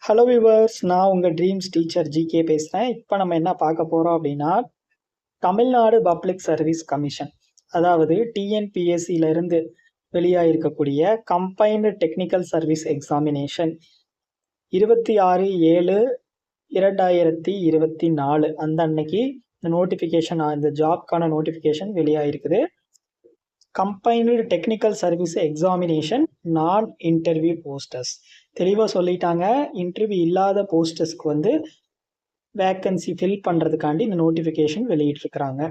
Hello viewers, நான் உங்கள் dreams teacher GK பேசுகிறேன். இப்போ நம்ம என்ன பார்க்க போகிறோம் அப்படின்னா, தமிழ்நாடு பப்ளிக் சர்வீஸ் கமிஷன், அதாவது டிஎன்பிஎஸ்சியிலிருந்து வெளியாகிருக்கக்கூடிய கம்பைன்டு டெக்னிக்கல் சர்வீஸ் எக்ஸாமினேஷன் 26/7/2024 அந்த அன்னைக்கு இந்த நோட்டிஃபிகேஷன், இந்த ஜாப்க்கான நோட்டிஃபிகேஷன் வெளியாகிருக்குது. கம்பைன்டு டெக்னிக்கல் சர்வீஸ் எக்ஸாமினேஷன் நான் இன்டர்வியூ போஸ்டர்ஸ் தெளிவாக சொல்லிட்டாங்க. இன்டர்வியூ இல்லாத போஸ்டர்ஸ்க்கு வந்து வேக்கன்சி ஃபில் பண்ணுறதுக்காண்டி இந்த நோட்டிஃபிகேஷன் வெளியிட்டிருக்கிறாங்க.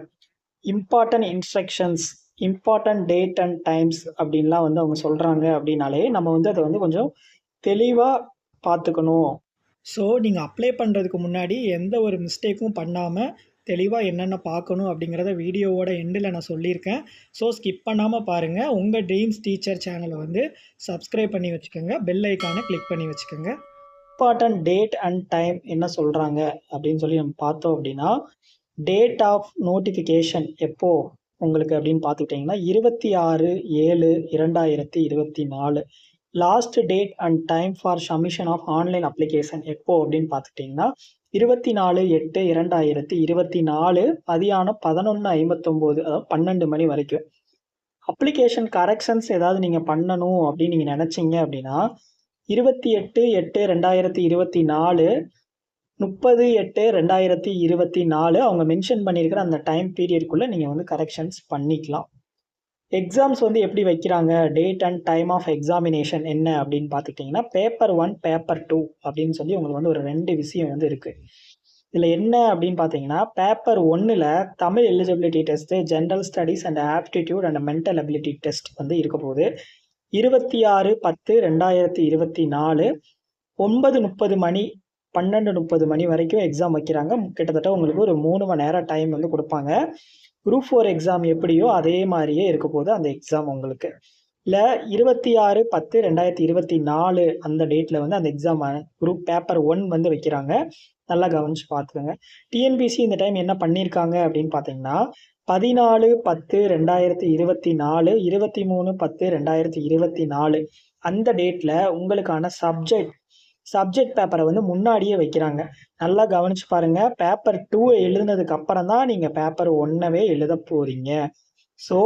Important instructions, important date and times அப்படின்லாம் வந்து அவங்க சொல்கிறாங்க. அப்படின்னாலே நம்ம வந்து அதை வந்து கொஞ்சம் தெளிவாக பார்த்துக்கணும். ஸோ நீங்கள் அப்ளை பண்ணுறதுக்கு முன்னாடி எந்த ஒரு மிஸ்டேக்கும் பண்ணாமல் தெளிவாக என்னென்ன பார்க்கணும் அப்படிங்கிறத வீடியோவோட எண்டில் நான் சொல்லியிருக்கேன். ஸோ ஸ்கிப் பண்ணாமல் பாருங்கள். உங்கள் ட்ரீம்ஸ் டீச்சர் சேனலை வந்து சப்ஸ்கிரைப் பண்ணி வச்சுக்கோங்க, பெல் ஐக்கானை கிளிக் பண்ணி வச்சுக்கோங்க. இம்பார்ட்டன்ட் டேட் அண்ட் டைம் என்ன சொல்கிறாங்க அப்படின்னு சொல்லி நம்ம பார்த்தோம் அப்படின்னா, டேட் ஆஃப் நோட்டிஃபிகேஷன் எப்போ உங்களுக்கு அப்படின்னு பார்த்துக்கிட்டிங்கன்னா 26/7/2024. Last date and time for submission of online application எப்போ அப்படின்னு பார்த்துக்கிட்டிங்கன்னா 24/8/2024 மதியானம் 11:59, அதாவது 12 மணி வரைக்கும். அப்ளிகேஷன் கரெக்ஷன்ஸ் ஏதாவது நீங்கள் பண்ணணும் அப்படின்னு நீங்கள் நினச்சிங்க அப்படின்னா 28/8/2024 30/8/2024 அவங்க மென்ஷன் பண்ணியிருக்கிற அந்த டைம் பீரியட்குள்ளே நீங்கள் வந்து கரெக்ஷன்ஸ் பண்ணிக்கலாம். எக்ஸாம்ஸ் வந்து எப்படி வைக்கிறாங்க, date and time of examination என்ன அப்படின்னு பார்த்துக்கிட்டிங்கன்னா, பேப்பர் 1 பேப்பர் 2 அப்படின்னு சொல்லி உங்களுக்கு வந்து ஒரு 2 விஷயம் வந்து இருக்குது. இதில் என்ன அப்படின்னு பார்த்தீங்கன்னா, பேப்பர் 1ல் Tamil eligibility test, general studies and aptitude and mental ability test வந்து இருக்க போகுது. 26/10/2024 9:30 மணி 12:30 மணி வரைக்கும் எக்ஸாம் வைக்கிறாங்க. கிட்டத்தட்ட உங்களுக்கு ஒரு 3 மணி நேரம் டைம் வந்து கொடுப்பாங்க. குரூப் 4 எக்ஸாம் எப்படியோ அதே மாதிரியே இருக்க போகுது அந்த எக்ஸாம் உங்களுக்கு. இல்லை 26/10/2024 அந்த டேட்டில் வந்து அந்த எக்ஸாம் குரூப் பேப்பர் 1 வந்து வைக்கிறாங்க. நல்லா கவனிச்சு பார்த்துக்கோங்க. டிஎன்பிசி இந்த டைம் என்ன பண்ணியிருக்காங்க அப்படின்னு பார்த்தீங்கன்னா, 14/10/2024 23/10/2024 அந்த டேட்டில் உங்களுக்கான சப்ஜெக்ட் பேப்பரை வந்து முன்னாடியே வைக்கிறாங்க. நல்லா கவனிச்சு பாருங்க. பேப்பர் 2 எழுதுனதுக்கு அப்புறம் தான் நீங்க பேப்பர் 1வே எழுத போறீங்க. ஸோ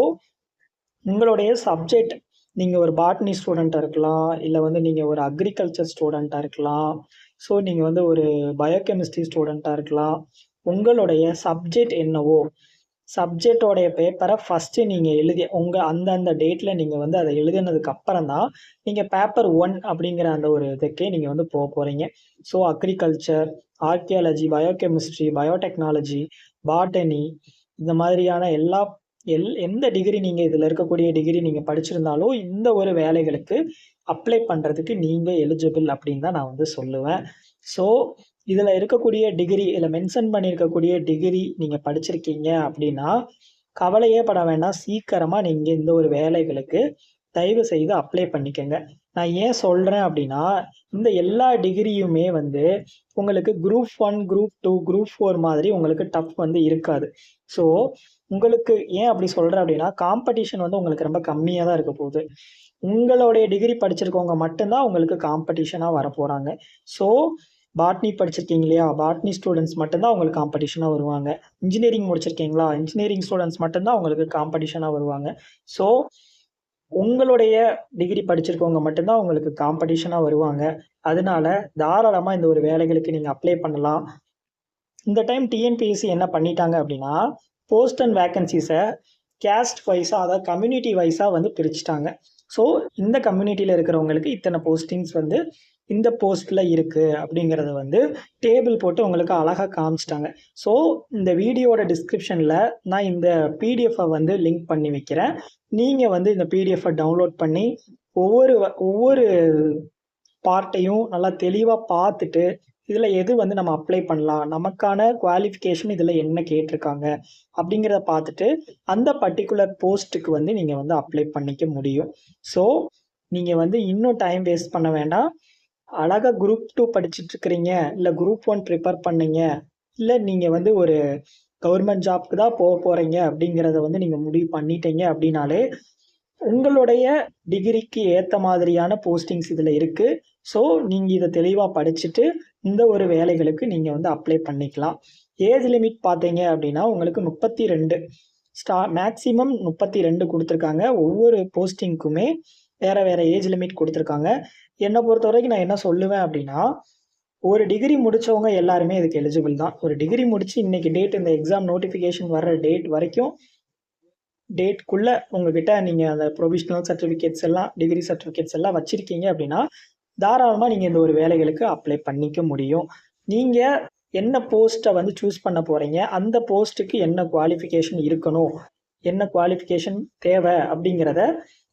உங்களுடைய சப்ஜெக்ட், நீங்க ஒரு பாட்னி ஸ்டூடெண்ட்டாக இருக்கலாம், இல்லை வந்து நீங்க ஒரு அக்ரிகல்ச்சர் ஸ்டூடெண்ட்டாக இருக்கலாம், ஸோ நீங்க வந்து ஒரு பயோகெமிஸ்ட்ரி ஸ்டூடெண்ட்டாக இருக்கலாம். உங்களுடைய சப்ஜெக்ட் என்னவோ சப்ஜெக்டோடைய பேப்பரை ஃபஸ்ட்டு நீங்கள் எழுதி அந்தந்த டேட்டில் நீங்கள் வந்து அதை எழுதினதுக்கு அப்புறம் தான் நீங்கள் பேப்பர் 1 அப்படிங்கிற அந்த ஒரு இதுக்கே நீங்கள் வந்து போக போகிறீங்க. So agriculture, archaeology, biochemistry, biotechnology, botany, இந்த மாதிரியான எந்த டிகிரி நீங்கள் இதில் இருக்கக்கூடிய டிகிரி நீங்கள் படிச்சிருந்தாலும் இந்த ஒரு வேலைகளுக்கு அப்ளை பண்ணுறதுக்கு நீங்கள் எலிஜிபிள் அப்படின்னு தான் நான் வந்து சொல்லுவேன். ஸோ இதில் இருக்கக்கூடிய டிகிரி, இதில் மென்ஷன் பண்ணியிருக்கக்கூடிய டிகிரி நீங்கள் படிச்சிருக்கீங்க அப்படின்னா கவலையே பட வேண்டாம். சீக்கிரமாக நீங்கள் இந்த ஒரு வேலைகளுக்கு தயவு செய்து அப்ளை பண்ணிக்கோங்க. நான் ஏன் சொல்கிறேன் அப்படின்னா, இந்த எல்லா டிகிரியுமே வந்து உங்களுக்கு குரூப் 1, குரூப் 2, குரூப் 4 மாதிரி உங்களுக்கு டஃப் வந்து இருக்காது. ஸோ உங்களுக்கு ஏன் அப்படி சொல்கிறேன் அப்படின்னா, காம்படிஷன் வந்து உங்களுக்கு ரொம்ப கம்மியாக தான் இருக்க போகுது. உங்களுடைய டிகிரி படிச்சிருக்கவங்க மட்டும்தான் உங்களுக்கு காம்படிஷனாக வர போகிறாங்க. ஸோ பாட்னி படிச்சிருக்கீங்க இல்லையா, பாட்னி ஸ்டூடெண்ட்ஸ் மட்டும்தான் உங்களுக்கு காம்படிஷனாக வருவாங்க. இன்ஜினியரிங் முடிச்சிருக்கீங்களா, இன்ஜினியரிங் ஸ்டூடெண்ட்ஸ் மட்டும்தான் உங்களுக்கு காம்படிஷனாக வருவாங்க. ஸோ உங்களுடைய டிகிரி படிச்சிருக்கவங்க மட்டும்தான் உங்களுக்கு காம்படிஷனாக வருவாங்க. அதனால தாராளமாக இந்த ஒரு வேலைகளுக்கு நீங்கள் அப்ளை பண்ணலாம். இந்த டைம் டிஎன்பிஎஸ்சி என்ன பண்ணிட்டாங்க அப்படின்னா, போஸ்ட் அண்ட் வேக்கன்சிஸை கேஸ்ட் வைஸாக, அதாவது கம்யூனிட்டி வைஸாக வந்து பிரிச்சுட்டாங்க. ஸோ இந்த கம்யூனிட்டியில் இருக்கிறவங்களுக்கு இத்தனை போஸ்டிங்ஸ் வந்து இந்த போஸ்ட்டில் இருக்குது அப்படிங்கிறத வந்து டேபிள் போட்டு உங்களுக்கு அழகாக காமிச்சிட்டாங்க. ஸோ இந்த வீடியோட டிஸ்கிரிப்ஷனில் நான் இந்த பிடிஎஃப்பை வந்து லிங்க் பண்ணி வைக்கிறேன். நீங்கள் வந்து இந்த பிடிஎஃப்பை டவுன்லோட் பண்ணி ஒவ்வொரு பார்ட்டையும் நல்லா தெளிவாக பார்த்துட்டு இதில் எது வந்து நம்ம அப்ளை பண்ணலாம், நமக்கான குவாலிஃபிகேஷன் இதில் என்ன கேட்டிருக்காங்க அப்படிங்கிறத பார்த்துட்டு அந்த பர்டிகுலர் போஸ்ட்டுக்கு வந்து நீங்கள் வந்து அப்ளை பண்ணிக்க முடியும். ஸோ நீங்கள் வந்து இன்னும் டைம் வேஸ்ட் பண்ண வேண்டாம். அழகாக குரூப் 2 படிச்சுட்டு இருக்கிறீங்க, இல்லை குரூப் 1 ப்ரிப்பேர் பண்ணீங்க, இல்லை நீங்கள் வந்து ஒரு கவர்மெண்ட் ஜாப்க்கு தான் போக போகிறீங்க அப்படிங்கிறத வந்து நீங்கள் முடிவு பண்ணிட்டீங்க அப்படின்னாலே உங்களுடைய டிகிரிக்கு ஏற்ற மாதிரியான போஸ்டிங்ஸ் இதில் இருக்குது. ஸோ நீங்கள் இதை தெளிவாக படிச்சுட்டு இந்த ஒரு வேலைகளுக்கு நீங்கள் வந்து அப்ளை பண்ணிக்கலாம். ஏஜ் லிமிட் பார்த்தீங்க அப்படின்னா உங்களுக்கு 32 மேக்ஸிமம் 32 கொடுத்துருக்காங்க. ஒவ்வொரு போஸ்டிங்க்குமே வேறு வேறு ஏஜ் லிமிட் கொடுத்துருக்காங்க. என்னை பொறுத்த வரைக்கும் நான் என்ன சொல்லுவேன் அப்படின்னா, ஒரு டிகிரி முடித்தவங்க எல்லாருமே இதுக்கு எலிஜிபிள் தான். ஒரு டிகிரி முடித்து இன்றைக்கி டேட் இந்த எக்ஸாம் நோட்டிஃபிகேஷன் வர்ற டேட் வரைக்கும் டேட்குள்ளே உங்ககிட்ட நீங்கள் அந்த ப்ரொவிஷ்னல் சர்டிஃபிகேட்ஸ் எல்லாம் டிகிரி சர்டிஃபிகேட்ஸ் எல்லாம் வச்சுருக்கீங்க அப்படின்னா தாராளமாக நீங்கள் இந்த ஒரு வேலைகளுக்கு அப்ளை பண்ணிக்க முடியும். நீங்கள் என்ன போஸ்ட்டை வந்து சூஸ் பண்ண போகிறீங்க, அந்த போஸ்ட்டுக்கு என்ன குவாலிஃபிகேஷன் இருக்கணும், என்ன குவாலிஃபிகேஷன் தேவை அப்படிங்கிறத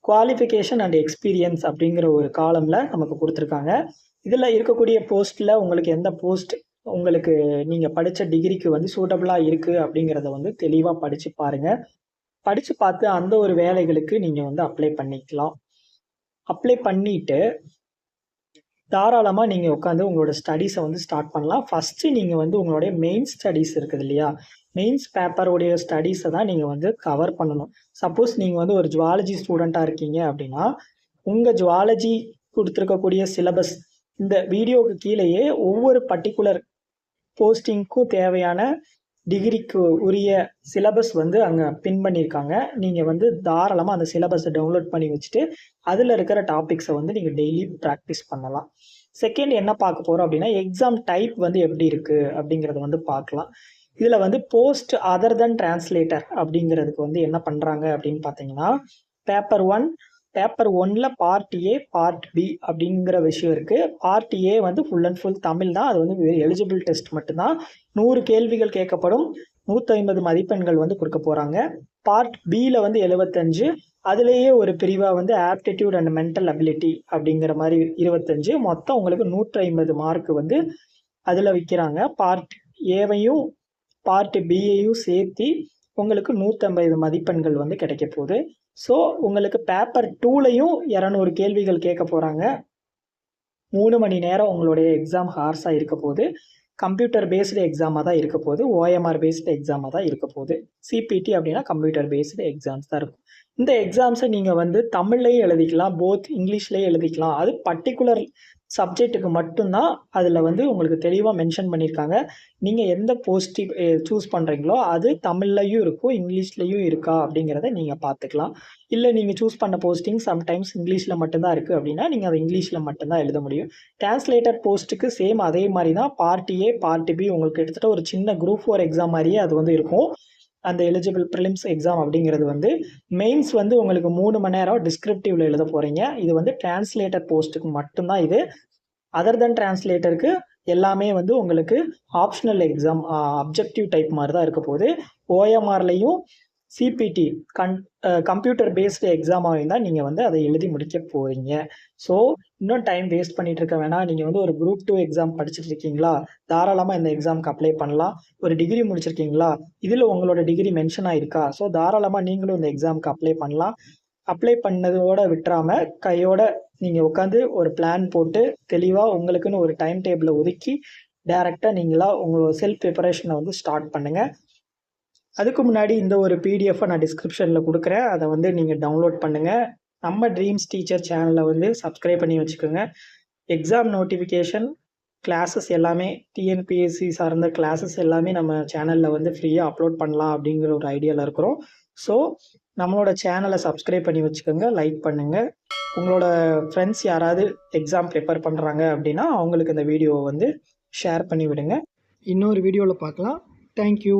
குவாலிஃபிகேஷன் அண்ட் எக்ஸ்பீரியன்ஸ் அப்படிங்கிற ஒரு காலமில் நமக்கு கொடுத்துருக்காங்க. இதில் இருக்கக்கூடிய போஸ்ட்டில் உங்களுக்கு எந்த போஸ்ட் உங்களுக்கு நீங்கள் படித்த டிகிரிக்கு வந்து சூட்டபுளாக இருக்குது அப்படிங்கிறத வந்து தெளிவாக படித்து பாருங்கள். படித்து பார்த்து அந்த ஒரு வேலைகளுக்கு நீங்கள் வந்து அப்ளை பண்ணிக்கலாம். அப்ளை பண்ணிவிட்டு தாராளமாக நீங்கள் உட்காந்து உங்களோட ஸ்டடீஸை வந்து ஸ்டார்ட் பண்ணலாம். ஃபஸ்ட்டு நீங்கள் வந்து உங்களுடைய மெயின் ஸ்டடீஸ் இருக்குது இல்லையா, மெயின்ஸ் பேப்பருடைய ஸ்டடீஸை தான் நீங்கள் வந்து கவர் பண்ணணும். சப்போஸ் நீங்கள் வந்து ஒரு ஜுவாலஜி ஸ்டூடெண்ட்டாக இருக்கீங்க அப்படின்னா உங்கள் ஜுவாலஜி கொடுத்துருக்கக்கூடிய சிலபஸ் இந்த வீடியோவுக்கு கீழேயே ஒவ்வொரு பர்டிகுலர் போஸ்டிங்க்கும் தேவையான டிகிரிக்கு உரிய சிலபஸ் வந்து அங்கே பின் பண்ணியிருக்காங்க. நீங்கள் வந்து தாராளமாக அந்த சிலபஸை டவுன்லோட் பண்ணி வச்சுட்டு அதில் இருக்கிற டாபிக்ஸை வந்து நீங்கள் டெய்லி ப்ராக்டிஸ் பண்ணலாம். செகண்ட் என்ன பார்க்க போகிறோம் அப்படின்னா எக்ஸாம் டைப் வந்து எப்படி இருக்குது அப்படிங்கிறத வந்து பார்க்கலாம். இதில் வந்து போஸ்ட் அதர் தென் டிரான்ஸ்லேட்டர் அப்படிங்கிறதுக்கு வந்து என்ன பண்ணுறாங்க அப்படின்னு பார்த்தீங்கன்னா பேப்பர் 1ல் பார்ட் ஏ பார்ட் பி அப்படிங்கிற விஷயம் இருக்குது. பார்ட் ஏ வந்து ஃபுல் அண்ட் ஃபுல் தமிழ் தான். அது வந்து எலிஜிபிள் டெஸ்ட் மட்டும்தான். 100 கேள்விகள் கேட்கப்படும். 150 மதிப்பெண்கள் வந்து கொடுக்க போகிறாங்க. பார்ட் பியில் வந்து 75, அதுலேயே ஒரு பிரிவாக வந்து ஆப்டிடியூட் அண்ட் மென்டல் அபிலிட்டி அப்படிங்கிற மாதிரி 25, மொத்தம் உங்களுக்கு 150 மார்க் வந்து அதில் வைக்கிறாங்க. பார்ட் ஏவையும் பார்ட் பியையும் சேர்த்து உங்களுக்கு 150 மதிப்பெண்கள் வந்து கிடைக்க போகுது. ஸோ உங்களுக்கு பேப்பர் 2லையும் 200 கேள்விகள் கேட்க போகிறாங்க. 3 மணி நேரம் உங்களுடைய எக்ஸாம் ஹார்ஸாக இருக்க போகுது. கம்ப்யூட்டர் பேஸ்டு எக்ஸாமாக தான் இருக்க போகுது. OMR பேஸ்டு எக்ஸாமாக தான் இருக்க போகுது. CPT அப்படின்னா கம்ப்யூட்டர் பேஸ்டு எக்ஸாம்ஸ் தான் இருக்கும். இந்த எக்ஸாம்ஸை நீங்கள் வந்து தமிழ்லையும் எழுதிக்கலாம், போத் இங்கிலீஷ்லேயும் எழுதிக்கலாம். அது பர்டிகுலர் சப்ஜெக்ட்டுக்கு மட்டும்தான் அதில் வந்து உங்களுக்கு தெளிவாக மென்ஷன் பண்ணியிருக்காங்க. நீங்கள் எந்த போஸ்ட் சூஸ் பண்ணுறீங்களோ அது தமிழ்லையும் இருக்கும், இங்கிலீஷ்லேயும் இருக்கா அப்படிங்கிறத நீங்கள் பார்த்துக்கலாம். இல்லை நீங்கள் சூஸ் பண்ண போஸ்டிங் சம்டைம்ஸ் இங்கிலீஷில் மட்டும்தான் இருக்குது அப்படின்னா நீங்கள் அதை இங்கிலீஷில் மட்டும்தான் எழுத முடியும். டிரான்ஸ்லேட்டர் போஸ்ட்டுக்கு சேம் அதே மாதிரி தான். பார்ட் ஏ பார்ட் பி உங்களுக்கு கிட்டத்தட்ட ஒரு சின்ன குரூப் 4 எக்ஸாம் மாதிரியே அது வந்து இருக்கும். அந்த எலிஜிபிள் ப்ரிலிம்ஸ் எக்ஸாம் அப்படிங்கிறது வந்து மெயின்ஸ் வந்து உங்களுக்கு 3 மணி நேரம் டிஸ்கிரிப்டிவில் எழுத போகிறீங்க. இது வந்து டிரான்ஸ்லேட்டர் போஸ்ட்டுக்கு மட்டும்தான். இது அதர் தென் டிரான்ஸ்லேட்டருக்கு எல்லாமே வந்து உங்களுக்கு ஆப்ஷனல் எக்ஸாம் அப்ஜெக்டிவ் டைப் மாதிரி தான் இருக்க போகுது. OMRலையும் CPT கம்ப்யூட்டர் பேஸ்டு எக்ஸாமாகவும் தான் நீங்கள் வந்து அதை எழுதி முடிக்க போகிறீங்க. ஸோ இன்னும் டைம் வேஸ்ட் பண்ணிட்டு இருக்க வேணாம். நீங்கள் வந்து ஒரு குரூப் 2 எக்ஸாம் படிச்சுட்டு இருக்கீங்களா, தாராளமாக இந்த எக்ஸாமுக்கு அப்ளை பண்ணலாம். ஒரு டிகிரி முடிச்சிருக்கீங்களா, இதில் உங்களோட டிகிரி மென்ஷன் ஆகிருக்கா, ஸோ தாராளமாக நீங்களும் இந்த எக்ஸாமுக்கு அப்ளை பண்ணலாம். அப்ளை பண்ணதோட விட்டுறாம கையோட நீங்கள் உட்காந்து ஒரு பிளான் போட்டு தெளிவாக உங்களுக்குன்னு ஒரு டைம் டேபிளை ஒதுக்கி டைரெக்டாக நீங்களாக உங்களோட செல்ஃப் ப்ரிப்பரேஷனை வந்து ஸ்டார்ட் பண்ணுங்கள். அதுக்கு முன்னாடி இந்த ஒரு பிடிஎஃப்பை நான் டிஸ்கிரிப்ஷனில் கொடுக்குறேன். அதை வந்து நீங்கள் டவுன்லோட் பண்ணுங்கள். நம்ம ட்ரீம்ஸ் டீச்சர் சேனலை வந்து சப்ஸ்கிரைப் பண்ணி வச்சுக்கோங்க. எக்ஸாம் நோட்டிஃபிகேஷன் கிளாஸஸ் எல்லாமே டிஎன்பிஎஸ்சி சார்ந்த கிளாஸஸ் எல்லாமே நம்ம சேனலில் வந்து ஃப்ரீயாக அப்லோட் பண்ணலாம் அப்படிங்கிற ஒரு ஐடியாவில் இருக்கிறோம். ஸோ நம்மளோட சேனலை சப்ஸ்கிரைப் பண்ணி வச்சுக்கோங்க, லைக் பண்ணுங்கள். உங்களோட ஃப்ரெண்ட்ஸ் யாராவது எக்ஸாம் ப்ரிப்பேர் பண்ணுறாங்க அப்படின்னா அவங்களுக்கு இந்த வீடியோவை வந்து ஷேர் பண்ணி விடுங்க. இன்னொரு வீடியோவில் பார்க்கலாம். தேங்க்யூ.